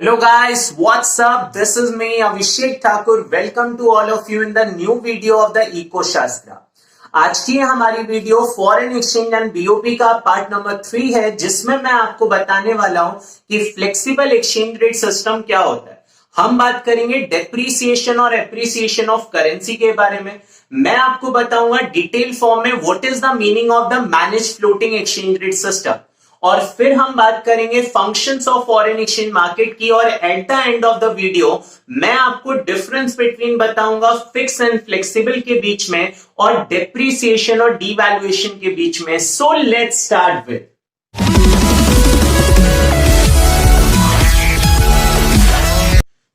Hello guys, what's up? This is me Abhishek Thakur. Welcome to all of you in the new video of the Eco Shastra. आज की हमारी video foreign exchange and BOP का part number 3 है, जिसमें मैं आपको बताने वाला हूं कि फ्लेक्सिबल एक्सचेंज रेट सिस्टम क्या होता है। हम बात करेंगे डेप्रिसिएशन और एप्रिसिएशन ऑफ करेंसी के बारे में। मैं आपको बताऊंगा डिटेल फॉर्म में what is the meaning of the manage floating exchange rate system, और फिर हम बात करेंगे functions of foreign exchange market की, और at the end of the video मैं आपको डिफरेंस बिटवीन बताऊंगा फिक्स एंड फ्लेक्सिबल के बीच में और डेप्रिसिएशन और डिवैल्यूएशन के बीच में। सो लेट्स स्टार्ट विद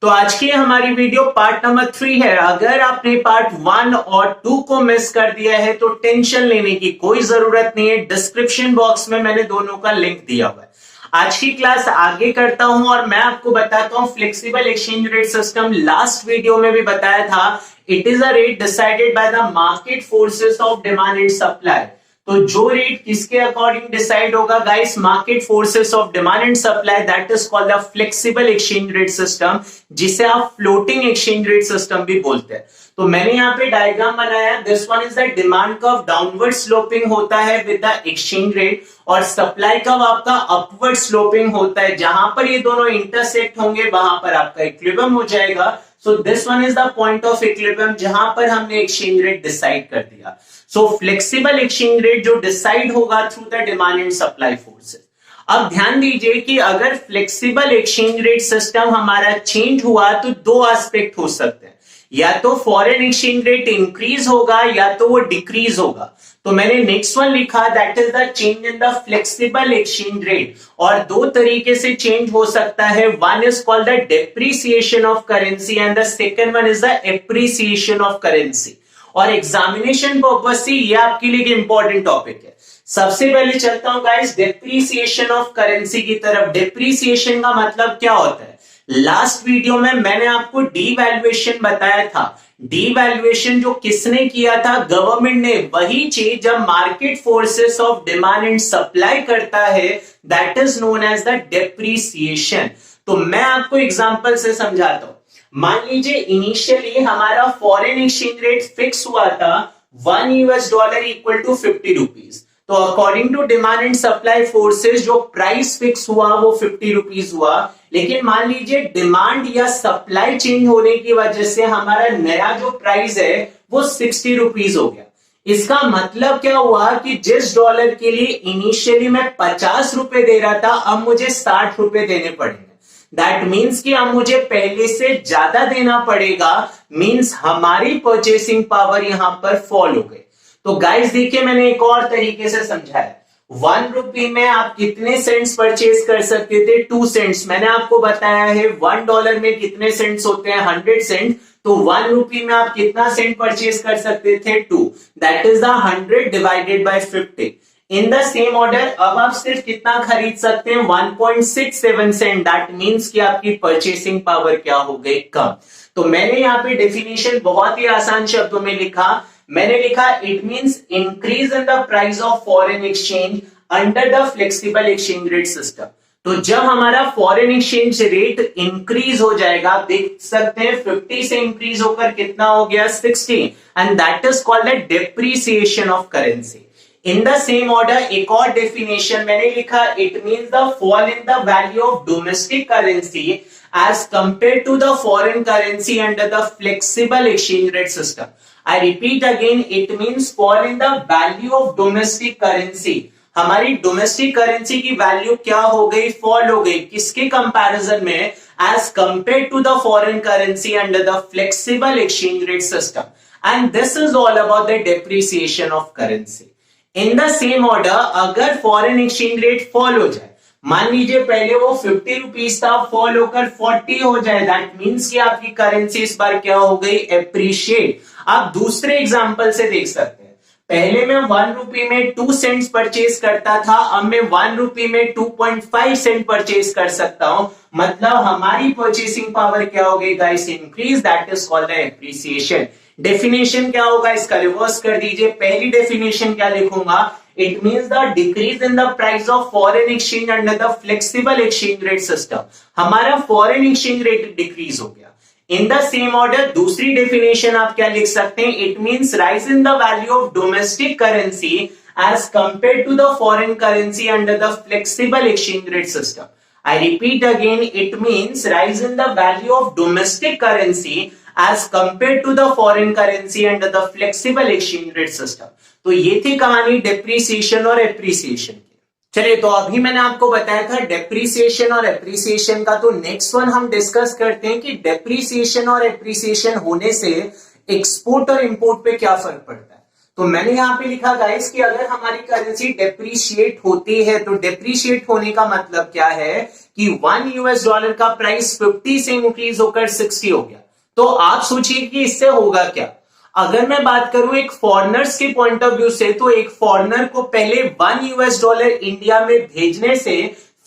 तो आज की हमारी वीडियो पार्ट नंबर 3 है। अगर आपने पार्ट 1 और 2 को मिस कर दिया है तो टेंशन लेने की कोई जरूरत नहीं है, डिस्क्रिप्शन बॉक्स में मैंने दोनों का लिंक दिया हुआ है। आज की क्लास आगे करता हूं और मैं आपको बताता हूं flexible exchange rate system. Last video में भी बताया था, it is a rate decided by the market forces of demand and supply. तो जो रेट किसके अकॉर्डिंग डिसाइड होगा guys? Market forces of demand and supply, that is called the flexible exchange rate system, जिसे आप floating exchange rate system भी बोलते हैं। तो मैंने यहाँ पे डायग्राम बनाया, this one is the demand curve downward sloping होता है विद द एक्सचेंज रेट, और सप्लाई कर्व आपका अपवर्ड स्लोपिंग होता है। जहां पर ये दोनों इंटरसेक्ट होंगे वहां पर आपका इक्विलिब्रियम हो जाएगा। So this one is the point of equilibrium जहां पर हमने एक्सचेंज रेट डिसाइड कर दिया। सो फ्लेक्सिबल एक्सचेंज रेट जो डिसाइड होगा through the demand and supply forces. अब ध्यान दीजिए कि अगर फ्लेक्सिबल एक्सचेंज रेट सिस्टम हमारा चेंज हुआ तो दो एस्पेक्ट हो सकते हैं, या तो फॉरेन एक्सचेंज रेट इंक्रीज होगा या तो वो डिक्रीज होगा। तो मैंने नेक्स्ट वन लिखा, that is the change in the flexible exchange rate, और दो तरीके से चेंज हो सकता है। One is called the depreciation of currency and the second one is the appreciation of currency. और एग्जामिनेशन पर्पस से ये आपके लिए इंपॉर्टेंट टॉपिक है। सबसे पहले चलता हूं गाइस डेप्रिसिएशन ऑफ करेंसी की तरफ। डेप्रिसिएशन का मतलब क्या होता है? लास्ट वीडियो में मैंने आपको डीवैल्यूएशन बताया था। डीवैल्यूएशन जो किसने किया था? गवर्नमेंट ने। वही चीज जब market forces of demand and supply करता है, that is known as the depreciation. तो मैं आपको एग्जांपल से समझाता हूं। मान लीजिए इनिशियली हमारा फॉरेन एक्सचेंज रेट फिक्स हुआ था $1 इक्वल टू 50 रुपीज। तो according to demand and supply forces जो प्राइस फिक्स हुआ वो 50 रुपीज हुआ। लेकिन मान लीजिए डिमांड या सप्लाई चेंज होने की वजह से हमारा नया जो प्राइस है वो 60 रुपीज हो गया। इसका मतलब क्या हुआ कि जिस डॉलर के लिए इनिशियली मैं 50 रुपए दे रहा था, अब मुझे 60 रुपए देने पड़ेंगे। दैट मीन्स कि अब मुझे पहले से ज्यादा देना पड़ेगा, मीन्स हमारी परचेसिंग पावर यहां पर फॉल हो गई। तो गाइस देखिए, मैंने एक और तरीके से समझाया। 1 रुपी में आप कितने सेंट्स परचेज कर सकते थे? 2 सेंट्स। मैंने आपको बताया है $1 में कितने सेंट्स होते हैं? 100 सेंट। तो 1 रुपी में आप कितना सेंट परचेज कर सकते थे? 2। That is the 100 divided by 50। In the same order अब आप सिर्फ कितना खरीद सकते हैं? 1.67 सेंट। दैट मीन्स कि आपकी परचेसिंग पावर क्या हो गई? कम। तो मैंने यहाँ पे डेफिनेशन बहुत ही आसान शब्दों में लिखा। मैंने लिखा it means increase in the price of foreign exchange under the flexible exchange rate system. तो जब हमारा फॉरेन एक्सचेंज रेट इंक्रीज हो जाएगा, आप देख सकते हैं 50 से इंक्रीज होकर कितना हो गया? 60, and that is called the depreciation of currency. In the same order एक और डेफिनेशन मैंने लिखा, it means the fall in the value of domestic currency as compare to the foreign currency under the flexible exchange rate system. I repeat again, it means fall in the value of domestic currency. हमारी domestic currency की value क्या हो गई? Fall हो गई। किसके comparison में? As compare to the foreign currency under the flexible exchange rate system. And this is all about the depreciation of currency. In the same order अगर फॉरेन एक्सचेंज रेट फॉल हो जाए, मान लीजिए पहले वो 50 रुपीज था, fall होकर 40 हो जाए, दैट मीन्स कि आपकी करेंसी इस बार क्या हो गई? एप्रिशिएट। आप दूसरे एग्जांपल से देख सकते हैं। पहले मैं 1 रुपी में 2 सेंट्स परचेज करता था, अब मैं 1 रुपी में 2.5 सेंट परचेज कर सकता हूं। मतलब हमारी परचेसिंग पावर क्या हो गई guys? Increase. That is called the appreciation. Definition क्या होगा इसका, रिवर्स कर दीजिए। पहली डेफिनेशन क्या लिखूंगा, it means the decrease in the price of foreign exchange under the flexible exchange rate system. हमारा फॉरेन एक्सचेंज रेट डिक्रीज हो गया। इन द सेम ऑर्डर दूसरी डेफिनेशन आप क्या लिख सकते हैं, it means rise in the value of domestic currency as compared to the foreign currency under the flexible exchange rate system. I repeat again, it means rise in the value of domestic currency as compared to the foreign currency under the flexible exchange rate system. तो ये थी कहानी depreciation और appreciation की। चलिए, तो अभी मैंने आपको बताया था डेप्रिसिएशन और एप्रिसिएशन का, तो नेक्स्ट वन हम डिस्कस करते हैं कि डेप्रिसिएशन और एप्रिसिएशन होने से एक्सपोर्ट और इंपोर्ट पे क्या फर्क पड़ता है। तो मैंने यहां पे लिखा गाइस कि अगर हमारी करेंसी डेप्रिशिएट होती है तो डेप्रिशिएट होने का मतलब क्या है कि $1 का प्राइस 50 से इंक्रीज होकर 60 हो गया। तो आप सोचिए कि इससे होगा क्या। अगर मैं बात करूं एक फॉरेनर्स के पॉइंट ऑफ व्यू से, तो एक फॉरेनर को पहले $1 इंडिया में भेजने से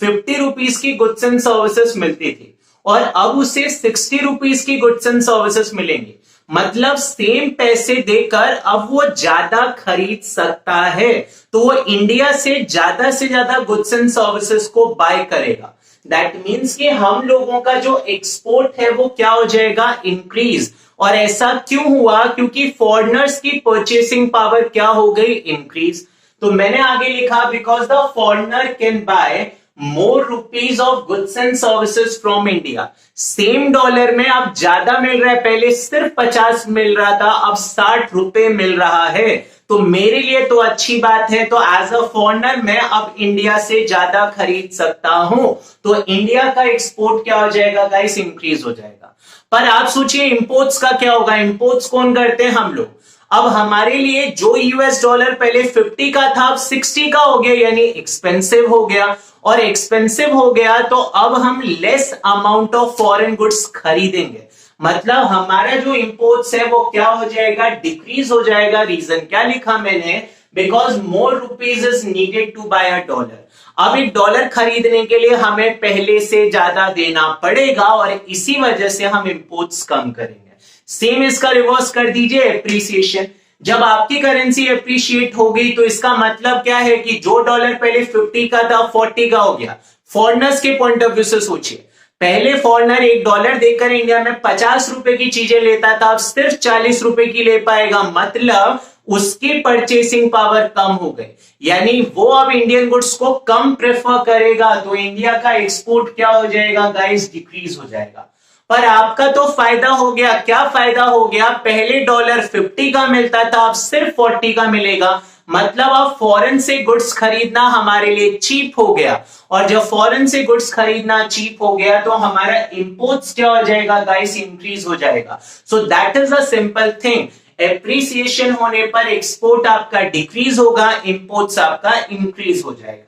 50 रुपीज की गुड्स एंड सर्विसेज मिलती थी और अब उसे 60 रुपीज की गुड्स एंड सर्विसेज मिलेंगी। मतलब सेम पैसे देकर अब वो ज्यादा खरीद सकता है, तो वो इंडिया से ज्यादा गुड्स एंड सर्विसेज को बाय करेगा। दैट मीन्स कि हम लोगों का जो एक्सपोर्ट है वो क्या हो जाएगा, इंक्रीज। और ऐसा क्यों हुआ, क्योंकि फॉरेनर्स की परचेसिंग पावर क्या हो गई, इंक्रीज। तो मैंने आगे लिखा because the foreigner can buy more rupees of goods and services from India। Same dollar में अब ज्यादा मिल रहा है, पहले सिर्फ 50 मिल रहा था, अब 60 रुपए मिल रहा है। तो मेरे लिए तो अच्छी बात है। तो एज अ फॉरेनर मैं अब इंडिया से ज्यादा खरीद सकता हूं, तो इंडिया का एक्सपोर्ट क्या हो जाएगा गाइस, इंक्रीज हो जाएगा। पर आप सोचिए इंपोर्ट्स का क्या होगा, इंपोर्ट्स कौन करते हैं, हम लोग। अब हमारे लिए जो $, पहले 50 का था अब 60 का हो गया, यानी एक्सपेंसिव हो गया। और एक्सपेंसिव हो गया तो अब हम less amount of foreign goods खरीदेंगे। मतलब हमारा जो इंपोर्ट्स है वो क्या हो जाएगा, डिक्रीज हो जाएगा। रीजन क्या लिखा मैंने, because more rupees is needed to buy a dollar. अब एक डॉलर खरीदने के लिए हमें पहले से ज्यादा देना पड़ेगा और इसी वजह से हम इंपोर्ट्स कम करेंगे। सेम इसका रिवर्स कर दीजिए, एप्रिसिएशन। जब आपकी करेंसी एप्रिशिएट हो गई तो इसका मतलब क्या है कि जो डॉलर पहले 50 का था 40 का हो गया। फॉरेनर्स के पॉइंट ऑफ व्यू से सोचिए, पहले फॉरेनर $1 देकर इंडिया में 50 रुपए की चीजें लेता था, अब सिर्फ 40 रुपए की ले पाएगा। मतलब उसकी परचेसिंग पावर कम हो गई, यानी वो अब इंडियन गुड्स को कम प्रेफर करेगा। तो इंडिया का एक्सपोर्ट क्या हो जाएगा गाइस, डिक्रीज हो जाएगा। पर आपका तो फायदा हो गया। क्या फायदा हो गया, पहले डॉलर 50 का मिलता था अब सिर्फ 40 का मिलेगा। मतलब अब फॉरेन से गुड्स खरीदना हमारे लिए चीप हो गया, और जब फॉरेन से गुड्स खरीदना चीप हो गया तो हमारा इंपोर्ट्स क्या हो जाएगा गाइस, इंक्रीज हो जाएगा। So that is a simple thing. Appreciation होने पर एक्सपोर्ट आपका डिक्रीज होगा, इंपोर्ट्स आपका इंक्रीज हो जाएगा।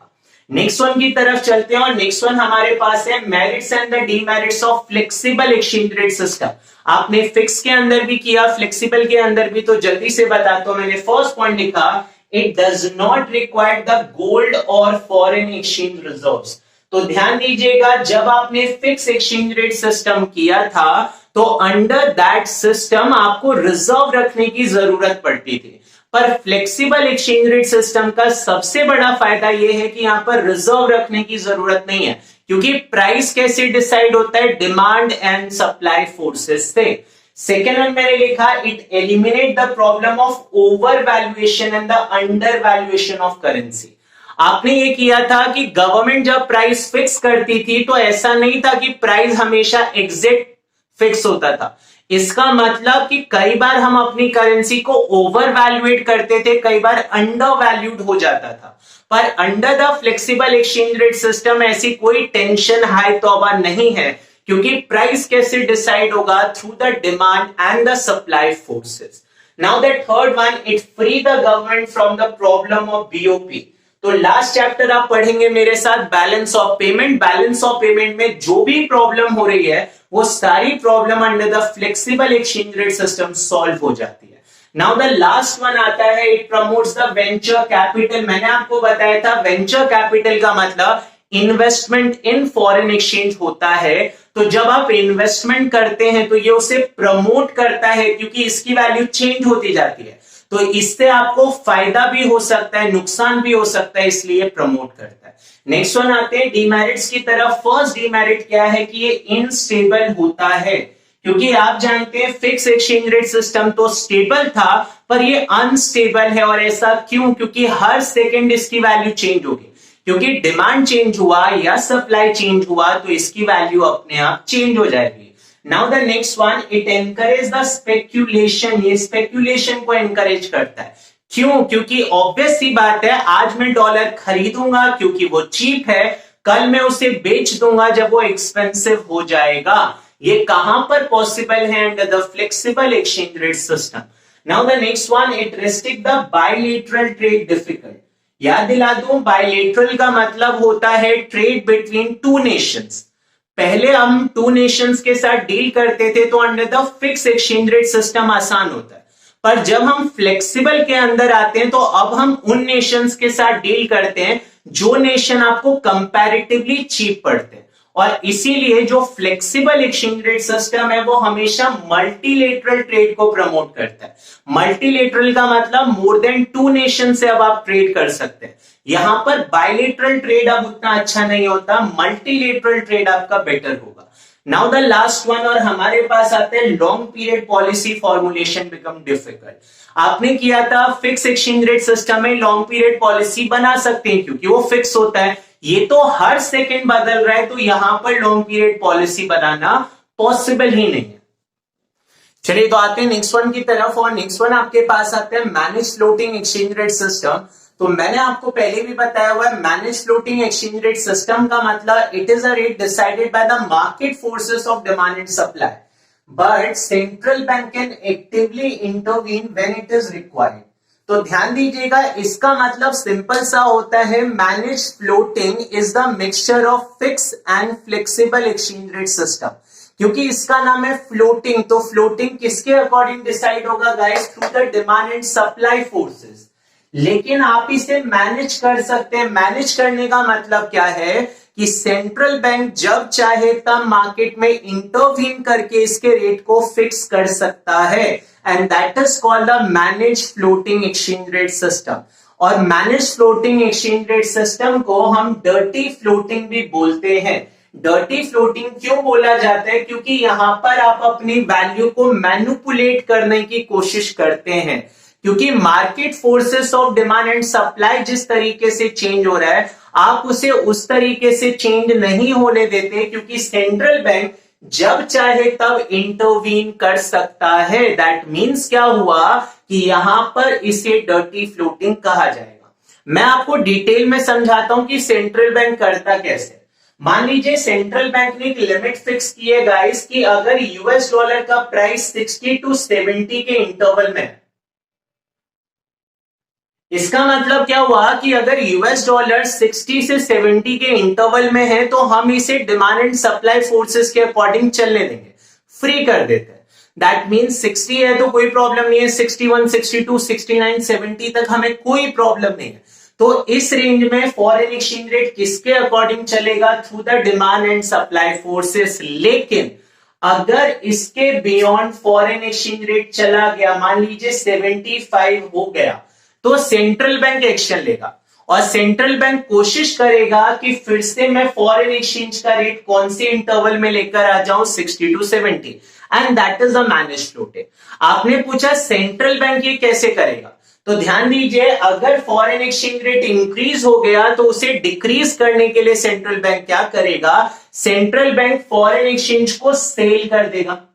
नेक्स्ट वन की तरफ चलते हैं और नेक्स्ट वन हमारे पास है merits and the demerits of flexible exchange rate system. आपने फिक्स के अंदर भी किया, फ्लेक्सिबल के अंदर भी, तो जल्दी से बताता हूं। मैंने फर्स्ट पॉइंट लिखा, it does not require the gold और फॉरेन एक्सचेंज रिजर्व्स। तो ध्यान दीजिएगा, जब आपने फिक्स एक्सचेंज रेट सिस्टम किया था तो अंडर दैट सिस्टम आपको रिजर्व रखने की जरूरत पड़ती थी। पर फ्लेक्सिबल एक्सचेंज रेट सिस्टम का सबसे बड़ा फायदा यह है कि यहां पर रिजर्व रखने की जरूरत नहीं है, क्योंकि प्राइस कैसे डिसाइड होता है, डिमांड एंड सप्लाई फोर्सेस से। सेकेंड वन मैंने लिखा, it eliminate the problem of over valuation and the under valuation of currency. आपने ये किया था कि गवर्नमेंट जब प्राइस फिक्स करती थी तो ऐसा नहीं था कि प्राइस हमेशा एग्जैक्ट फिक्स होता था। इसका मतलब कि कई बार हम अपनी करेंसी को ओवर वैल्यूएट करते थे, कई बार अंडर वैल्यूड हो जाता था। पर under the flexible exchange rate system ऐसी कोई टेंशन हाई तौबा नहीं है, क्योंकि प्राइस कैसे डिसाइड होगा, through the demand and the supply forces. Now the third one, it free the government from the problem of BOP. तो लास्ट चैप्टर आप पढ़ेंगे मेरे साथ, balance of payment. Balance of payment में जो भी प्रॉब्लम हो रही है वो सारी problem under the flexible exchange rate system solve हो जाती है। नाउ द लास्ट वन आता है, it promotes the venture capital. मैंने आपको बताया था वेंचर कैपिटल का मतलब इन्वेस्टमेंट इन फॉरेन एक्सचेंज होता है। तो जब आप इन्वेस्टमेंट करते हैं तो ये उसे प्रमोट करता है क्योंकि इसकी वैल्यू चेंज होती जाती है, तो इससे आपको फायदा भी हो सकता है, नुकसान भी हो सकता है, इसलिए प्रमोट करता है। नेक्स्ट वन आते हैं डीमेरिट्स की तरफ। फर्स्ट डीमेरिट क्या है कि ये इनस्टेबल होता है, क्योंकि आप जानते हैं फिक्स एक्सचेंज रेट सिस्टम तो स्टेबल था पर ये अनस्टेबल है। और ऐसा क्यों? क्योंकि हर सेकेंड इसकी वैल्यू चेंज होगी, क्योंकि डिमांड चेंज हुआ या सप्लाई चेंज हुआ तो इसकी वैल्यू अपने आप चेंज हो जाएगी। Now the next one, it encourage the speculation. ये स्पेक्यूलेशन को एनकरेज करता है। क्यों? क्योंकि ऑब्वियस सी बात है, आज मैं डॉलर खरीदूंगा क्योंकि वो चीप है, कल मैं उसे बेच दूंगा जब वो एक्सपेंसिव हो जाएगा। ये कहां पर पॉसिबल है? Under the flexible exchange rate system. Now the next one, it restrict the bilateral trade difficult. याद दिला दूं, बायलैटरल का मतलब होता है ट्रेड बिटवीन टू नेशंस। पहले हम टू नेशंस के साथ डील करते थे तो under the fix exchange rate system आसान होता है, पर जब हम फ्लेक्सिबल के अंदर आते हैं तो अब हम उन नेशंस के साथ डील करते हैं जो नेशन आपको कंपैरेटिवली चीप पड़ते हैं। और इसीलिए जो फ्लेक्सिबल एक्सचेंज रेट सिस्टम है वो हमेशा मल्टीलेटरल ट्रेड को प्रमोट करता है। मल्टीलेटरल का मतलब मोर देन टू नेशन से अब आप ट्रेड कर सकते हैं। यहां पर बायलेटरल ट्रेड अब उतना अच्छा नहीं होता, मल्टीलेटरल ट्रेड आपका बेटर होगा। नाउ द लास्ट वन, और हमारे पास आते हैं long period policy formulation become difficult. आपने किया था फिक्स एक्सचेंज रेट सिस्टम में लॉन्ग पीरियड पॉलिसी बना सकते हैं क्योंकि वो फिक्स होता है। ये तो हर सेकंड बदल रहा है, तो यहां पर लॉन्ग पीरियड पॉलिसी बनाना पॉसिबल ही नहीं है। चलिए तो आते हैं नेक्स्ट वन की तरफ, और नेक्स्ट वन आपके पास आते हैं manage floating exchange rate system. तो मैंने आपको पहले भी बताया हुआ है, manage floating exchange rate system का मतलब it is a rate decided by the market forces of demand and supply, but central bank can actively intervene when it is required. तो ध्यान दीजिएगा, इसका मतलब सिंपल सा होता है, manage floating is the mixture of fix and flexible exchange rate system. क्योंकि इसका नाम है फ्लोटिंग, तो फ्लोटिंग किसके अकॉर्डिंग डिसाइड होगा guys? Through the demand and supply forces. लेकिन आप इसे मैनेज कर सकते हैं। मैनेज करने का मतलब क्या है कि सेंट्रल बैंक जब चाहे तब मार्केट में इंटरवीन करके इसके रेट को फिक्स कर सकता है, and that is called the manage floating exchange rate system. और manage floating exchange rate system को हम डर्टी फ्लोटिंग भी बोलते हैं। डर्टी फ्लोटिंग क्यों बोला जाता है? क्योंकि यहां पर आप अपनी वैल्यू को मैनिपुलेट करने की कोशिश करते हैं, क्योंकि market forces of demand and supply जिस तरीके से चेंज हो रहा है आप उसे उस तरीके से चेंज नहीं होने देते, क्योंकि सेंट्रल बैंक जब चाहे तब इंटरवीन कर सकता है। दैट मींस क्या हुआ कि यहां पर इसे डर्टी फ्लोटिंग कहा जाएगा। मैं आपको डिटेल में समझाता हूं कि सेंट्रल बैंक करता कैसे। मान लीजिए सेंट्रल बैंक ने एक लिमिट फिक्स की है गाइस कि अगर यूएस डॉलर का प्राइस 60 to 70 के इंटरवल में है, इसका मतलब क्या हुआ कि अगर यूएस डॉलर 60 से 70 के इंटरवल में है तो हम इसे डिमांड एंड सप्लाई फोर्सेस के अकॉर्डिंग चलने देंगे, फ्री कर देते हैं। दैट मींस 60 है तो कोई प्रॉब्लम नहीं है, 61, 62, 69, 70 तक हमें कोई प्रॉब्लम नहीं है। तो इस रेंज में फॉरेन एक्सचेंज रेट किसके अकॉर्डिंग चलेगा? Through the demand and supply forces. लेकिन अगर इसके बियॉन्ड फॉरेन एक्सचेंज रेट चला गया, मान लीजिए 75 हो गया, तो सेंट्रल बैंक एक्शन लेगा और सेंट्रल बैंक कोशिश करेगा कि फिर से मैं फॉरेन एक्सचेंज का रेट कौन से इंटरवल में लेकर आ जाऊं, 60 to 70, and that is a manage floating. आपने पूछा सेंट्रल बैंक ये कैसे करेगा, तो ध्यान दीजिए, अगर फॉरेन एक्सचेंज रेट इंक्रीज हो गया तो उसे डिक्रीज करने के लिए सेंट्रल बैंक क्या करेगा? सेंट्रल बैंक फॉरेन एक्सचेंज को सेल कर देगा।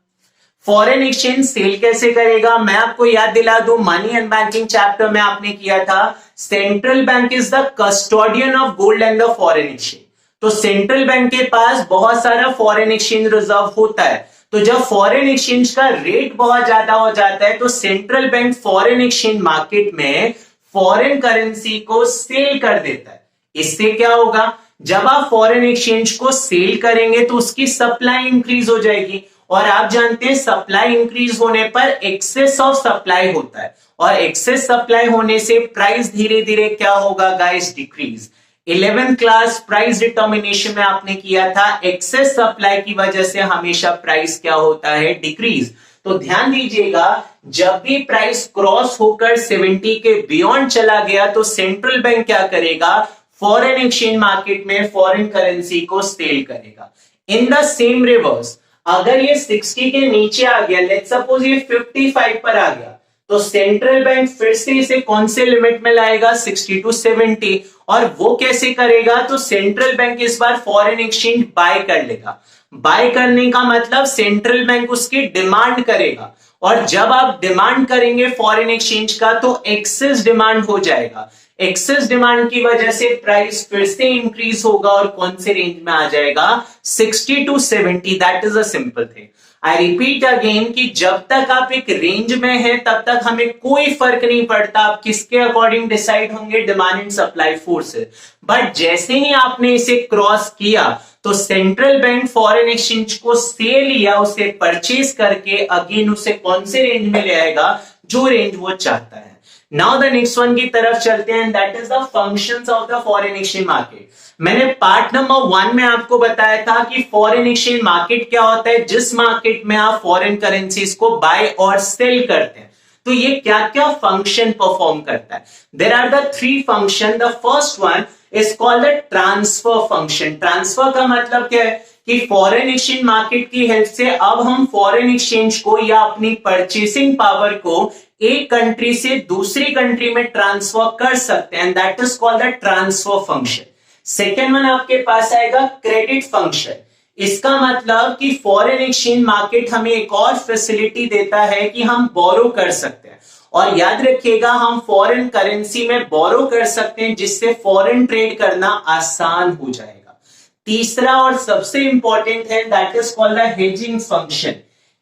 फॉरेन एक्सचेंज सेल कैसे करेगा? मैं आपको याद दिला दूं, मनी एंड बैंकिंग चैप्टर में आपने किया था, central bank is the custodian of gold and the foreign exchange. तो सेंट्रल बैंक के पास बहुत सारा फॉरेन एक्सचेंज रिजर्व होता है, तो जब फॉरेन एक्सचेंज का रेट बहुत ज्यादा हो जाता है तो central bank foreign exchange market में फॉरेन करेंसी को सेल कर देता है। इससे क्या होगा? जब आप फॉरेन एक्सचेंज को सेल करेंगे तो उसकी सप्लाई इंक्रीज हो जाएगी, और आप जानते हैं सप्लाई इंक्रीज होने पर एक्सेस ऑफ सप्लाई होता है, और एक्सेस सप्लाई होने से प्राइस धीरे धीरे क्या होगा guys? Decrease. 11th class price determination में आपने किया था, एक्सेस सप्लाई की वजह से हमेशा प्राइस क्या होता है, डिक्रीज। तो ध्यान दीजिएगा, जब भी प्राइस क्रॉस होकर 70 के बियॉन्ड चला गया तो सेंट्रल बैंक क्या करेगा, फॉरेन एक्सचेंज मार्केट में फॉरेन करेंसी को सेल करेगा। इन द सेम रिवर्स, अगर ये 60 के नीचे आ गया, लेट्स सपोज ये 55 पर आ गया, तो सेंट्रल बैंक फिर से इसे कौन से लिमिट में लाएगा, 60 to 70। और वो कैसे करेगा, तो सेंट्रल बैंक इस बार फॉरेन एक्सचेंज बाय कर लेगा। बाय करने का मतलब सेंट्रल बैंक उसकी डिमांड करेगा, और जब आप डिमांड करेंगे फॉरेन एक्सचेंज का तो एक्सेस डिमांड हो जाएगा। एक्सेस डिमांड की वजह से प्राइस फिर से इंक्रीज होगा और कौन से रेंज में आ जाएगा, 60 to 70। That is a simple thing. I repeat again कि जब तक आप एक रेंज में हैं तब तक हमें कोई फर्क नहीं पड़ता आप किसके अकॉर्डिंग डिसाइड होंगे, demand and supply forces. But जैसे ही आपने इसे क्रॉस किया तो सेंट्रल बैंक फॉरेन एक्सचेंज को सेल या उसे परचेज करके अगेन उसे कौन से रेंज में ले आएगा, जो रेंज वो चाहता है। नाउ द नेक्स्ट वन की तरफ चलते हैं, that is the functions of the foreign exchange market. मैंने पार्ट नंबर 1 में आपको बताया था कि फॉरेन एक्सचेंज मार्केट क्या होता है, जिस मार्केट में आप फॉरेन करेंसीज को बाय और सेल करते हैं। तो ये क्या क्या फंक्शन परफॉर्म करता है, there are the 3 function. The first one is called the transfer function. Transfer का मतलब क्या है कि फॉरेन एक्सचेंज मार्केट की हेल्प से अब हम फॉरेन एक्सचेंज को या अपनी परचेसिंग पावर को एक कंट्री से दूसरी कंट्री में ट्रांसफर कर सकते हैं, that is called the transfer function. Second one आपके पास आएगा क्रेडिट फंक्शन। इसका मतलब कि फॉरेन एक्सचेंज मार्केट हमें एक और फैसिलिटी देता है कि हम बोरो कर सकते हैं, और याद रखिएगा हम फॉरेन करेंसी में बोरो कर सकते हैं जिससे फॉरेन ट्रेड करना आसान हो जाएगा। तीसरा और सबसे इंपॉर्टेंट है, that is called the hedging function.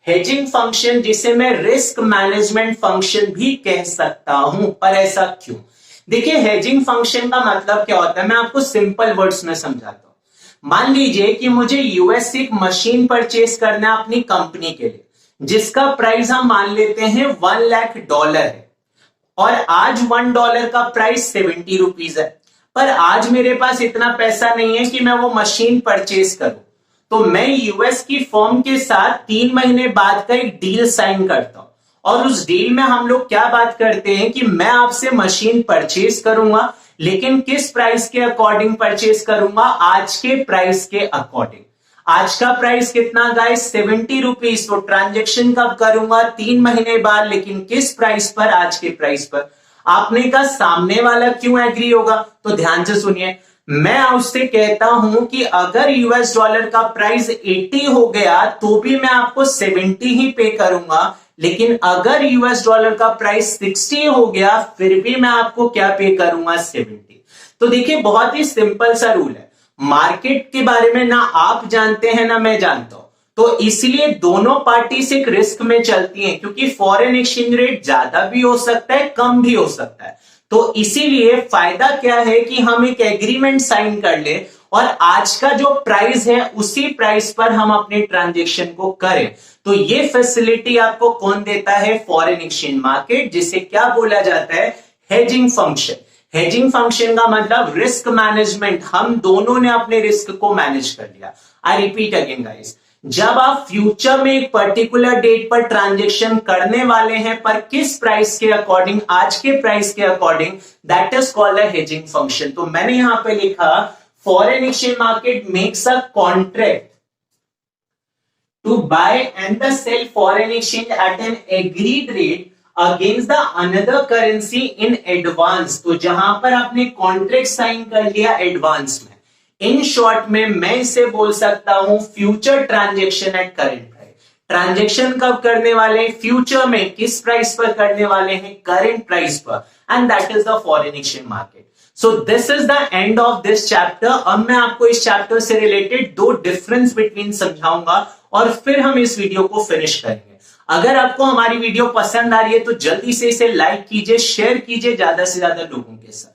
Hedging function जिसे मैं रिस्क मैनेजमेंट फंक्शन भी कह सकता हूं, पर ऐसा क्यों? देखिए, हेजिंग फंक्शन का मतलब क्या होता है, मैं आपको सिंपल वर्ड्स में समझाता हूं। मान लीजिए कि मुझे यूएस से एक मशीन परचेस करना है अपनी कंपनी के लिए, जिसका प्राइस हम मान लेते हैं $1,00,000 है, और आज $1 का प्राइस 70 रुपीज है। पर आज मेरे पास इतना पैसा नहीं है कि मैं वो मशीन परचेस करूं, तो मैं यूएस की फर्म के साथ 3 महीने बाद का एक डील साइन करता हूं, और उस डील में हम लोग क्या बात करते हैं कि मैं आपसे मशीन परचेज करूंगा, लेकिन किस प्राइस के अकॉर्डिंग परचेज करूंगा, आज के प्राइस के अकॉर्डिंग। आज का प्राइस कितना गाइस, 70 रुपीज। तो ट्रांजेक्शन कब करूंगा, 3 महीने बाद, लेकिन किस प्राइस पर, आज के प्राइस पर। आपने कहा सामने वाला क्यों एग्री होगा, तो ध्यान से सुनिए, मैं उससे कहता हूं कि अगर यूएस डॉलर का प्राइस 80 हो गया तो भी मैं आपको 70 ही पे करूंगा, लेकिन अगर यूएस डॉलर का प्राइस 60 हो गया फिर भी मैं आपको क्या पे करूंगा, 70। तो देखिए, बहुत ही सिंपल सा रूल है। मार्केट के बारे में ना आप जानते हैं ना मैं जानता हूं, तो इसलिए दोनों पार्टी से एक रिस्क में चलती हैं, क्योंकि फॉरेन एक्सचेंज रेट ज्यादा भी हो सकता है, कम भी हो सकता है। तो इसीलिए फायदा क्या है कि हम एक एग्रीमेंट साइन कर ले और आज का जो प्राइस है उसी प्राइस पर हम अपने ट्रांजेक्शन को करें। तो ये फैसिलिटी आपको कौन देता है, फॉरेन एक्सचेंज मार्केट, जिसे क्या बोला जाता है, हेजिंग फंक्शन। हेजिंग फंक्शन का मतलब रिस्क मैनेजमेंट, हम दोनों ने अपने रिस्क को मैनेज कर लिया। आई रिपीट अगेन गाइस, जब आप फ्यूचर में एक पर्टिकुलर डेट पर ट्रांजेक्शन करने वाले हैं, पर किस प्राइस के अकॉर्डिंग, आज के प्राइस के according, that is called a hedging function. तो मैंने यहां पे लिखा, foreign exchange market makes a contract to buy and the sell foreign exchange at an agreed rate against the another currency in advance। तो जहां पर आपने कॉन्ट्रैक्ट साइन कर लिया एडवांस में, इन शॉर्ट में मैं इसे बोल सकता हूं future transaction at current price. Transaction कब करने वाले हैं, फ्यूचर में, किस प्राइस पर करने वाले हैं, करंट प्राइस पर, and that is the foreign exchange market. So this is the end of this chapter. अब मैं आपको इस चैप्टर से रिलेटेड 2 डिफरेंस बिटवीन समझाऊंगा और फिर हम इस वीडियो को फिनिश करेंगे। अगर आपको हमारी वीडियो पसंद आ रही है तो जल्दी से इसे लाइक कीजिए, शेयर कीजिए ज्यादा से ज्यादा लोगों के साथ।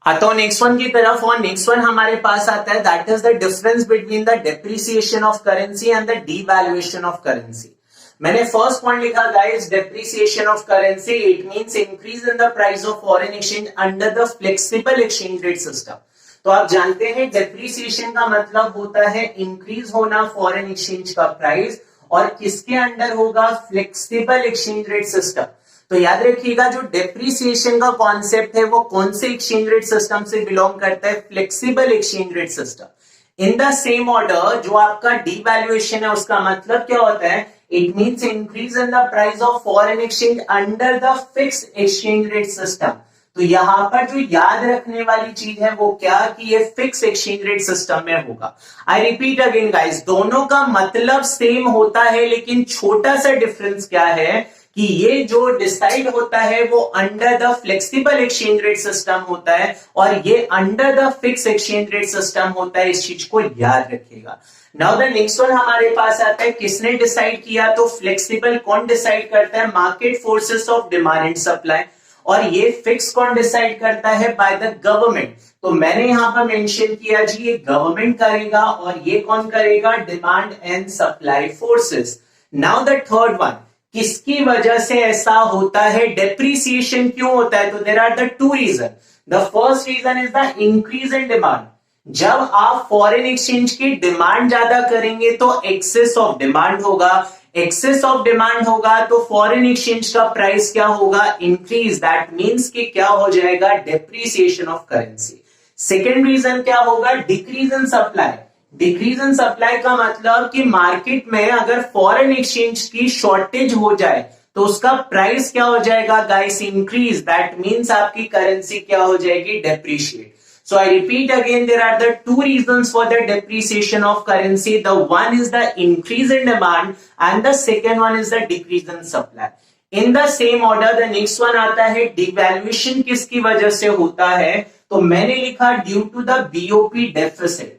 आता हूं नेक्स्ट वन की तरफ, और नेक्स्ट वन हमारे पास आता है, that is the difference between the depreciation of currency and the devaluation of currency. मैंने फर्स्ट पॉइंट लिखा guys, depreciation of currency, it means increase in the price of foreign exchange under the flexible exchange rate system. तो आप जानते हैं depreciation का मतलब होता है इंक्रीज होना फॉरेन एक्सचेंज का प्राइस, और किसके अंडर होगा, फ्लेक्सिबल एक्सचेंज रेट सिस्टम। तो याद रखिएगा जो डेप्रिसिएशन का कॉन्सेप्ट है वो कौन से एक्सचेंज रेट सिस्टम से बिलोंग करता है, flexible exchange rate system. In the same order जो आपका डिवैल्यूएशन है उसका मतलब क्या होता है, it means increase in the price of foreign exchange under the fixed exchange rate system. तो यहां पर जो याद रखने वाली चीज है वो क्या, कि ये फिक्स एक्सचेंज रेट सिस्टम में होगा। आई रिपीट अगेन गाइस, दोनों का मतलब सेम होता है, लेकिन छोटा सा डिफरेंस क्या है कि ये जो डिसाइड होता है वो under the flexible exchange rate system होता है, और ये under the fix exchange rate system होता है। इस चीज को याद रखिएगा। नाउ द नेक्स्ट वन हमारे पास आता है, किसने डिसाइड किया, तो फ्लेक्सिबल कौन डिसाइड करता है, market forces of demand and supply, और ये फिक्स कौन डिसाइड करता है, बाय द गवर्नमेंट। तो मैंने यहां पर मेंशन किया जी ये गवर्नमेंट करेगा, और ये कौन करेगा, demand and supply forces. Now the third one, किसकी वजह से ऐसा होता है, डेप्रिसिएशन क्यों होता है, तो there are the two reason. The first reason is the increase in demand. जब आप फॉरेन एक्सचेंज की डिमांड ज्यादा करेंगे तो एक्सेस ऑफ डिमांड होगा, एक्सेस ऑफ डिमांड होगा तो फॉरेन एक्सचेंज का प्राइस क्या होगा, इंक्रीज। दैट मींस कि क्या हो जाएगा, depreciation of currency. Second reason क्या होगा, decrease in supply. Decrease in supply का मतलब कि मार्केट में अगर फॉरेन एक्सचेंज की शॉर्टेज हो जाए तो उसका प्राइस क्या हो जाएगा गाइस, इंक्रीज। दैट मींस आपकी करेंसी क्या हो जाएगी, depreciate. So I repeat again, there are the two reasons for the depreciation of currency. The one is the increase in demand and the second one is the decrease in supply. In the same order, the next one आता है devaluation किसकी वजह से होता है, तो मैंने लिखा due to the BOP deficit।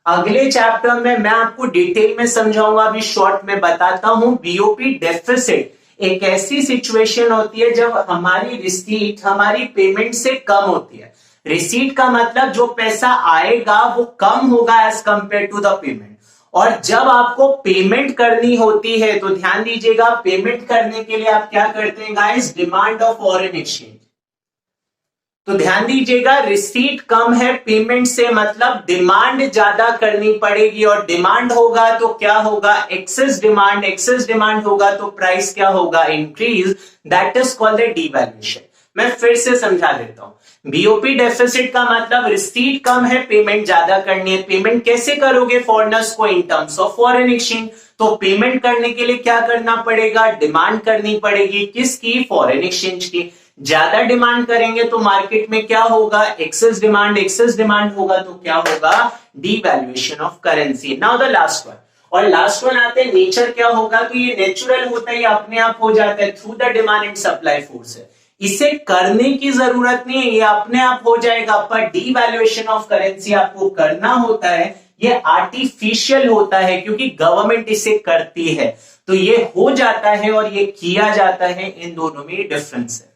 अगले चैप्टर में मैं आपको डिटेल में समझाऊंगा, अभी शॉर्ट में बताता हूं। BOP deficit एक ऐसी सिचुएशन होती है जब हमारी रिसीट हमारी पेमेंट से कम होती है। रिसीट का मतलब जो पैसा आएगा वो कम होगा as compare to the payment, और जब आपको पेमेंट करनी होती है तो ध्यान दीजिएगा, पेमेंट करने के लिए आप क्या करते हैं guys, demand of foreign exchange. तो ध्यान दीजिएगा, रिसीट कम है पेमेंट से, मतलब डिमांड ज्यादा करनी पड़ेगी, और डिमांड होगा तो क्या होगा, एक्सेस डिमांड। एक्सेस डिमांड होगा तो प्राइस क्या होगा, increase. That is called the devaluation. मैं फिर से समझा देता हूं। बीओपी डेफिसिट का मतलब रिसीट कम है, पेमेंट ज्यादा करनी है। पेमेंट कैसे करोगे फॉरेनर्स को, in terms of foreign exchange. तो पेमेंट करने के लिए क्या करना पड़ेगा, डिमांड करनी पड़ेगी, किसकी, फॉरेन एक्सचेंज की। ज्यादा डिमांड करेंगे तो मार्केट में क्या होगा, एक्सेस डिमांड। एक्सेस डिमांड होगा तो क्या होगा, devaluation of currency. Now the last one, और लास्ट वन आते हैं नेचर क्या होगा, तो ये नेचुरल होता है, अपने आप हो जाता है through the demand and supply force है। इसे करने की जरूरत नहीं है, ये अपने आप हो जाएगा। पर डिवैल्यूएशन ऑफ करेंसी आपको करना होता है, ये आर्टिफिशियल होता है क्योंकि गवर्नमेंट इसे करती है, तो ये हो जाता है और ये किया जाता है। इन दोनों में डिफरेंस है।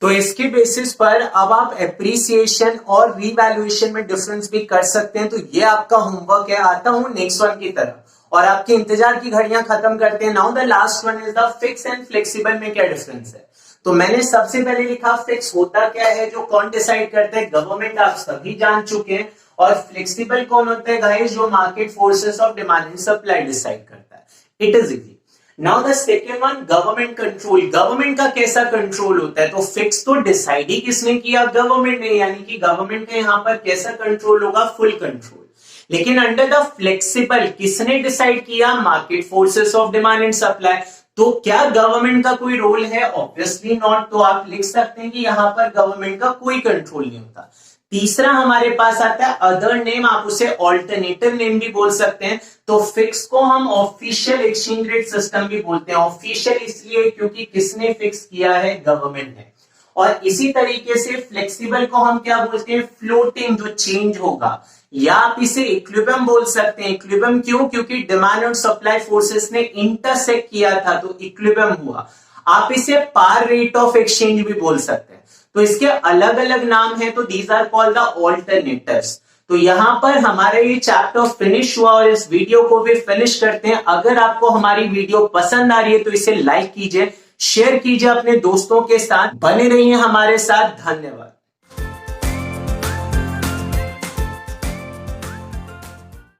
तो इसके बेसिस पर अब आप एप्रिसिएशन और रिवैल्यूएशन में डिफरेंस भी कर सकते हैं। तो ये आपका होमवर्क है। आता हूं नेक्स्ट वन की तरफ, और आपके इंतजार की घड़ियां खत्म करते हैं। Now the last one is the fix and flexible में क्या डिफरेंस है। तो मैंने सबसे पहले लिखा फिक्स होता क्या है, जो कौन डिसाइड करते हैं, गवर्नमेंट, आप सभी जान चुके हैं। और फ्लेक्सिबल कौन होता है गाइस, जो market forces of demand and supply decide करता है। It is easy. Now the second one, government control. Government का कैसा कंट्रोल होता है, तो फिक्स तो डिसाइड ही किसने किया, गवर्नमेंट ने, यानी कि गवर्नमेंट का यहां पर कैसा कंट्रोल होगा, फुल कंट्रोल। लेकिन अंडर द फ्लेक्सिबल किसने डिसाइड किया, market forces of demand and supply. तो क्या गवर्नमेंट का कोई रोल है, ऑब्वियसली नॉट। तो आप लिख सकते हैं कि यहां पर गवर्नमेंट का कोई कंट्रोल नहीं होता। तीसरा हमारे पास आता है अदर नेम, आप उसे ऑल्टरनेटिव नेम भी बोल सकते हैं। तो फिक्स को हम ऑफिशियल एक्सचेंज रेट सिस्टम भी बोलते हैं। ऑफिशियल इसलिए क्योंकि किसने फिक्स किया है, गवर्नमेंट ने। और इसी तरीके से फ्लेक्सिबल को हम क्या बोलते हैं, फ्लोटिंग, जो चेंज होगा, या आप इसे इक्विलिब्रियम बोल सकते हैं। इक्विलिब्रियम क्यों, क्योंकि डिमांड और सप्लाई फोर्सेस ने इंटरसेक्ट किया था तो इक्विलिब्रियम हुआ। आप इसे पार रेट ऑफ एक्सचेंज भी बोल सकते हैं। तो इसके अलग अलग नाम है, तो these are called the alternatives. तो यहां पर हमारा ये चैप्टर फिनिश हुआ, और इस वीडियो को भी फिनिश करते हैं। अगर आपको हमारी वीडियो पसंद आ रही है तो इसे लाइक कीजिए, शेयर कीजिए अपने दोस्तों के साथ, बने रहिए हमारे साथ। धन्यवाद।